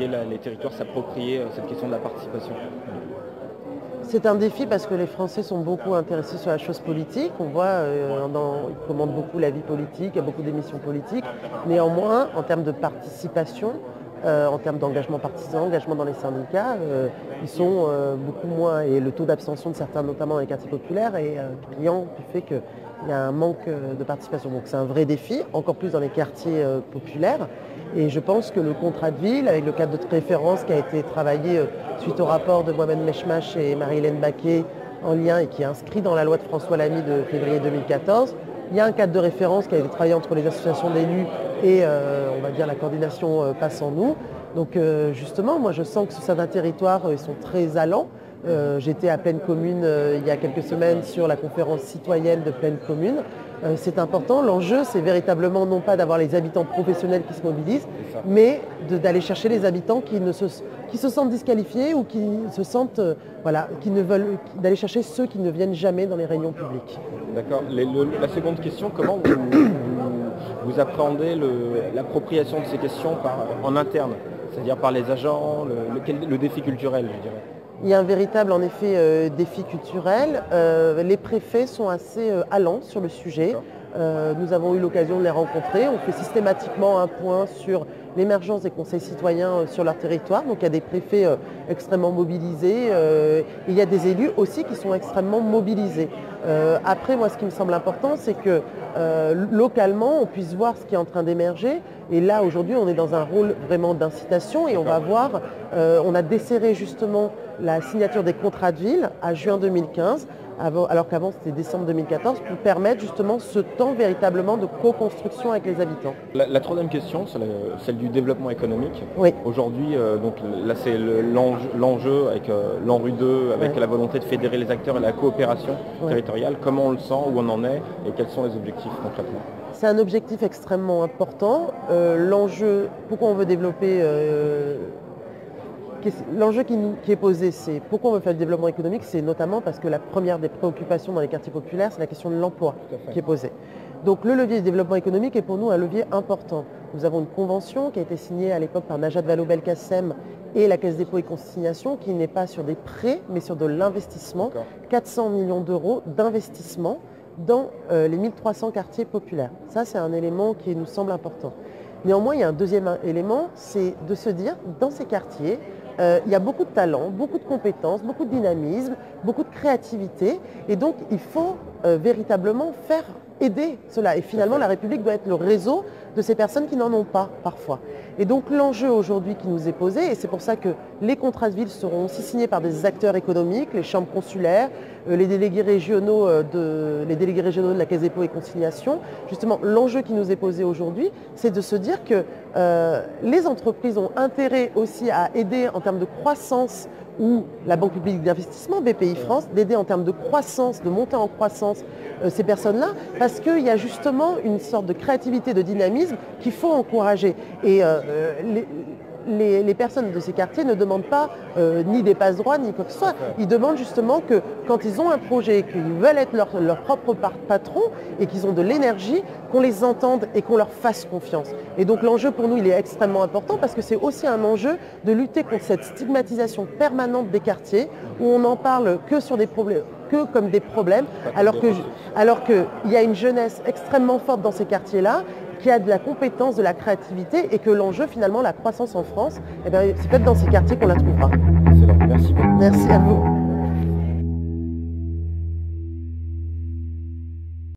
voyez les territoires s'approprier cette question de la participation? C'est un défi parce que les Français sont beaucoup intéressés sur la chose politique. On voit, ils commandent beaucoup la vie politique, il y a beaucoup d'émissions politiques. Néanmoins, en termes de participation, en termes d'engagement partisan, engagement dans les syndicats, ils sont beaucoup moins. Et le taux d'abstention de certains, notamment dans les quartiers populaires, est criant du fait qu'il y a un manque de participation. Donc c'est un vrai défi, encore plus dans les quartiers populaires. Et je pense que le contrat de ville, avec le cadre de référence qui a été travaillé suite au rapport de Mohamed Mechmach et Marie-Hélène Baquet en lien et qui est inscrit dans la loi de François Lamy de février 2014, il y a un cadre de référence qui a été travaillé entre les associations d'élus et on va dire la coordination Passe en nous. Donc justement, moi je sens que sur certains territoires, ils sont très allants. J'étais à Plaine Commune il y a quelques semaines sur la conférence citoyenne de Plaine Commune. C'est important. L'enjeu, c'est véritablement non pas d'avoir les habitants professionnels qui se mobilisent, mais d'aller chercher les habitants qui se sentent disqualifiés ou qui se sentent, d'aller chercher ceux qui ne viennent jamais dans les réunions publiques. D'accord. La seconde question, comment vous appréhendez l'appropriation de ces questions en interne, c'est-à-dire par les agents, le défi culturel, je dirais? Il y a un véritable, en effet, défi culturel. Les préfets sont assez allants sur le sujet. Nous avons eu l'occasion de les rencontrer. On fait systématiquement un point sur l'émergence des conseils citoyens sur leur territoire. Donc il y a des préfets extrêmement mobilisés. Il y a des élus aussi qui sont extrêmement mobilisés. Après, moi, ce qui me semble important, c'est que localement, on puisse voir ce qui est en train d'émerger. Et là, aujourd'hui, on est dans un rôle vraiment d'incitation et on va voir, on a desserré justement la signature des contrats de ville à juin 2015, alors qu'avant c'était décembre 2014, pour permettre justement ce temps véritablement de co-construction avec les habitants. La troisième question, c'est celle du développement économique. Oui. Aujourd'hui, donc là c'est l'enjeu avec l'ANRU 2, avec la volonté de fédérer les acteurs et la coopération territoriale. Comment on le sent, où on en est et quels sont les objectifs concrètement? C'est un objectif extrêmement important. L'enjeu, pourquoi on veut développer l'enjeu qui est posé, c'est pourquoi on veut faire le développement économique, c'est notamment parce que la première des préoccupations dans les quartiers populaires, c'est la question de l'emploi qui est posée. Donc le levier du développement économique est pour nous un levier important. Nous avons une convention qui a été signée à l'époque par Najat Vallaud-Belkacem et la Caisse des dépôts et consignations qui n'est pas sur des prêts, mais sur de l'investissement. 400 millions d'euros d'investissement dans les 1300 quartiers populaires. Ça, c'est un élément qui nous semble important. Néanmoins, il y a un deuxième élément, c'est de se dire, dans ces quartiers, il y a beaucoup de talent, beaucoup de compétences, beaucoup de dynamisme, beaucoup de créativité. Et donc, il faut véritablement aider cela. Et finalement, la République doit être le réseau de ces personnes qui n'en ont pas parfois. Et donc l'enjeu aujourd'hui qui nous est posé, et c'est pour ça que les contrats de ville seront aussi signés par des acteurs économiques, les chambres consulaires, les délégués régionaux de la Caisse des dépôts et consignations. Justement, l'enjeu qui nous est posé aujourd'hui, c'est de se dire que les entreprises ont intérêt aussi à aider en termes de croissance ou la Banque publique d'investissement, BPI France, d'aider en termes de croissance, de monter en croissance ces personnes-là, parce qu'il y a justement une sorte de créativité, de dynamisme qu'il faut encourager. Et les personnes de ces quartiers ne demandent pas ni des passe-droits, ni quoi que ce soit. Ils demandent justement que quand ils ont un projet, qu'ils veulent être leur propre patron et qu'ils ont de l'énergie, qu'on les entende et qu'on leur fasse confiance. Et donc l'enjeu pour nous, il est extrêmement important parce que c'est aussi un enjeu de lutter contre cette stigmatisation permanente des quartiers où on n'en parle que sur des problèmes, que comme des problèmes, alors qu'il y a une jeunesse extrêmement forte dans ces quartiers-là, qui a de la compétence, de la créativité et que l'enjeu finalement, la croissance en France, c'est peut-être dans ces quartiers qu'on la trouvera. Excellent, merci beaucoup. Merci à vous.